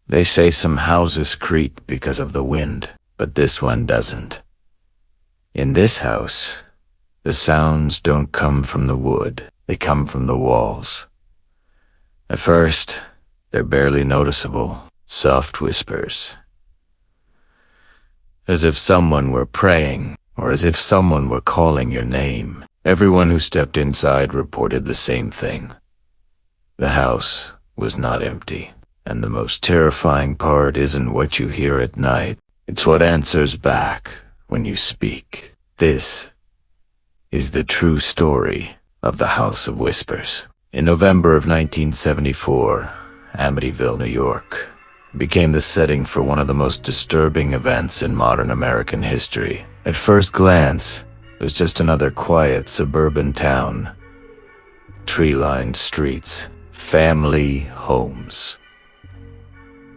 They say some houses creak because of the wind, but this one doesn't. In this house, the sounds don't come from the wood, they come from the walls. At first, they're barely noticeable, soft whispers. As if someone were praying, or as if someone were calling your name. Everyone who stepped inside reported the same thing. The house was not empty. And the most terrifying part isn't what you hear at night, it's what answers back when you speak. This is the true story of the House of Whispers. In November of 1974, Amityville, New York, became the setting for one of the most disturbing events in modern American history. At first glance, it was just another quiet suburban town. Tree-lined streets, family homes.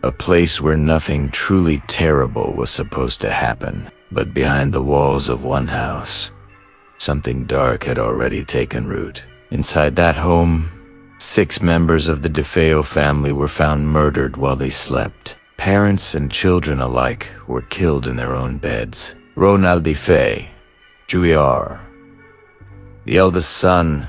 A place where nothing truly terrible was supposed to happen. But behind the walls of one house, something dark had already taken root. Inside that home, 6 members of the DeFeo family were found murdered while they slept. Parents and children alike were killed in their own beds. Ronald DeFeo, Jr., the eldest son,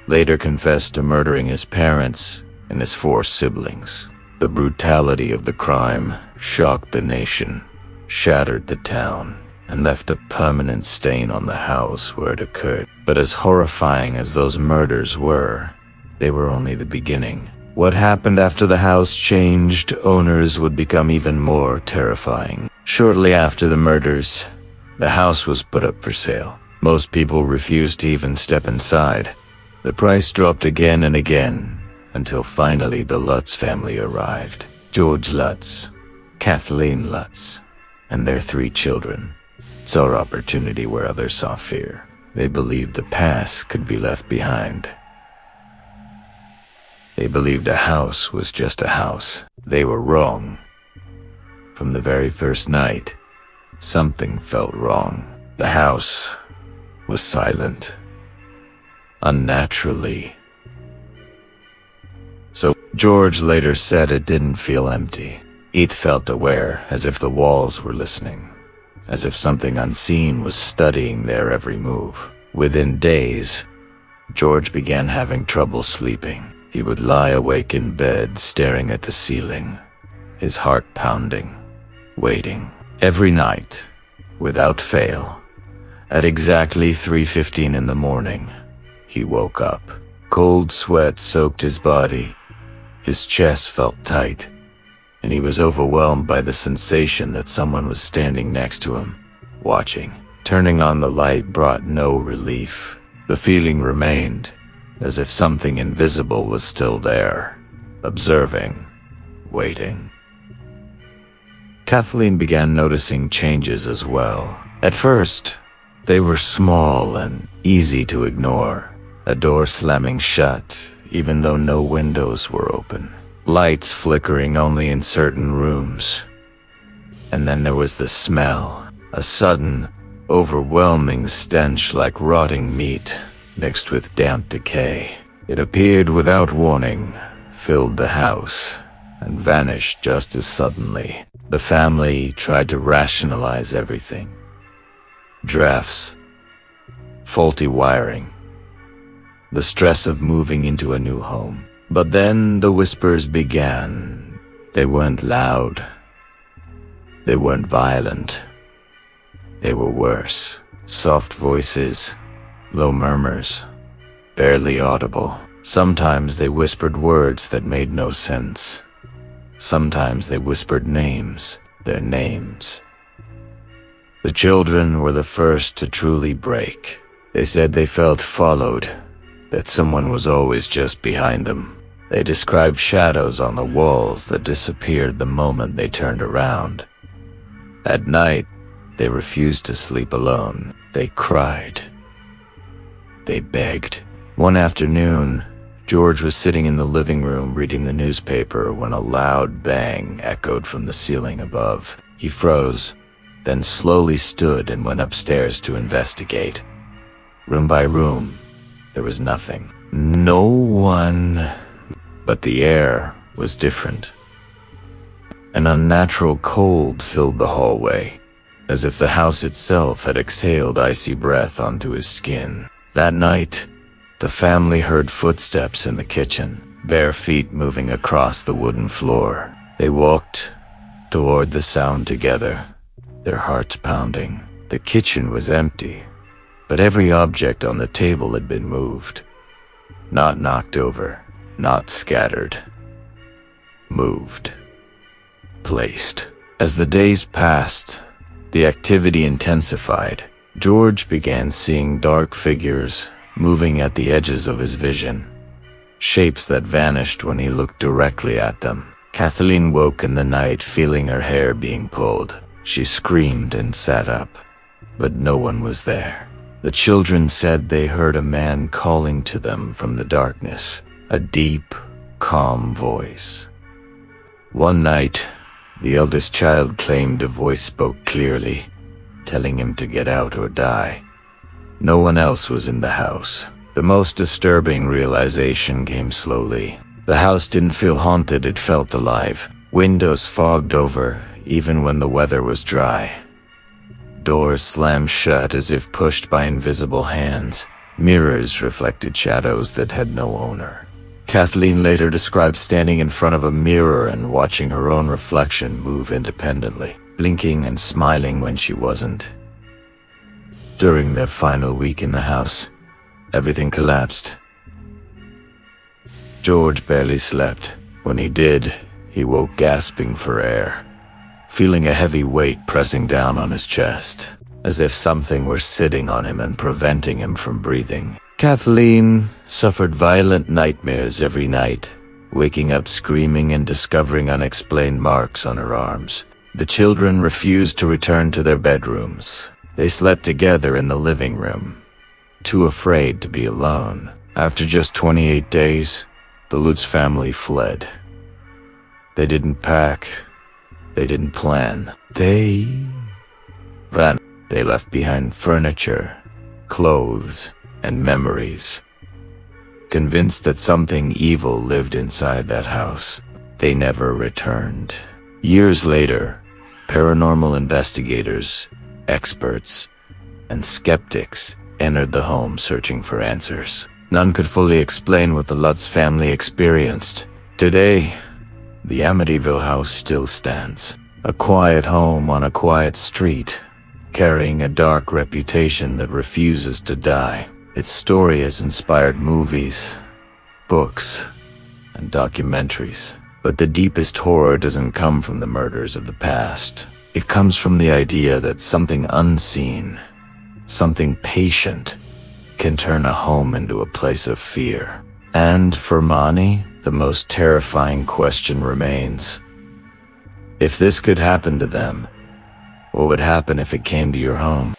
later confessed to murdering his parents and his 4 siblings. The brutality of the crime shocked the nation, shattered the town, and left a permanent stain on the house where it occurred. But as horrifying as those murders were, they were only the beginning. What happened after the house changed owners would become even more terrifying. Shortly after the murders, the house was put up for sale. Most people refused to even step inside. The price dropped again and again, until finally the Lutz family arrived. George Lutz, Kathleen Lutz, and their 3 children saw opportunity where others saw fear. They believed the past could be left behind. They believed a house was just a house. They were wrong. From the very first night, something felt wrong. The house was silent, unnaturally. So George later said it didn't feel empty. It felt aware, as if the walls were listening, as if something unseen was studying their every move. Within days, George began having trouble sleeping. He would lie awake in bed, staring at the ceiling, his heart pounding, waiting. Every night, without fail, at exactly 3:15 in the morning, he woke up. Cold sweat soaked his body. His chest felt tight, and he was overwhelmed by the sensation that someone was standing next to him, watching. Turning on the light brought no relief. The feeling remained, as if something invisible was still there, observing, waiting. Kathleen began noticing changes as well. At first, they were small and easy to ignore. A door slamming shut, even though no windows were open. Lights flickering only in certain rooms. And then there was the smell. A sudden, overwhelming stench like rotting meat, mixed with damp decay. It appeared without warning, filled the house, and vanished just as suddenly. The family tried to rationalize everything. Drafts, faulty wiring, the stress of moving into a new home. But then the whispers began. They weren't loud. They weren't violent. They were worse. Soft voices, low murmurs, barely audible. Sometimes they whispered words that made no sense. Sometimes they whispered names, their names. The children were the first to truly break. They said they felt followed, that someone was always just behind them. They described shadows on the walls that disappeared the moment they turned around. At night, they refused to sleep alone. They cried. They begged. One afternoon, George was sitting in the living room reading the newspaper when a loud bang echoed from the ceiling above. He froze, then slowly stood and went upstairs to investigate. Room by room, there was nothing. No one. But the air was different. An unnatural cold filled the hallway, as if the house itself had exhaled icy breath onto his skin. That night, the family heard footsteps in the kitchen, bare feet moving across the wooden floor. They walked toward the sound together, their hearts pounding. The kitchen was empty, but every object on the table had been moved. Not knocked over, not scattered. Moved. Placed. As the days passed, the activity intensified. George began seeing dark figures moving at the edges of his vision, shapes that vanished when he looked directly at them. Kathleen woke in the night feeling her hair being pulled. She screamed and sat up, but no one was there. The children said they heard a man calling to them from the darkness, a deep, calm voice. One night, the eldest child claimed a voice spoke clearly, telling him to get out or die. No one else was in the house. The most disturbing realization came slowly. The house didn't feel haunted, it felt alive. Windows fogged over, even when the weather was dry. Doors slammed shut as if pushed by invisible hands. Mirrors reflected shadows that had no owner. Kathleen later described standing in front of a mirror and watching her own reflection move independently, blinking and smiling when she wasn't. During their final week in the house, everything collapsed. George barely slept. When he did, he woke gasping for air, feeling a heavy weight pressing down on his chest, as if something were sitting on him and preventing him from breathing. Kathleen suffered violent nightmares every night, waking up screaming and discovering unexplained marks on her arms. The children refused to return to their bedrooms. They slept together in the living room, too afraid to be alone. After just 28 days, the Lutz family fled. They didn't pack. They didn't plan. They ran. They left behind furniture, clothes, and memories. Convinced that something evil lived inside that house, they never returned. Years later, paranormal investigators, experts, and skeptics entered the home searching for answers. None could fully explain what the Lutz family experienced. Today, the Amityville house still stands, a quiet home on a quiet street, carrying a dark reputation that refuses to die. Its story has inspired movies, books, and documentaries. But the deepest horror doesn't come from the murders of the past. It comes from the idea that something unseen, something patient, can turn a home into a place of fear. And for Mani, the most terrifying question remains. If this could happen to them, what would happen if it came to your home?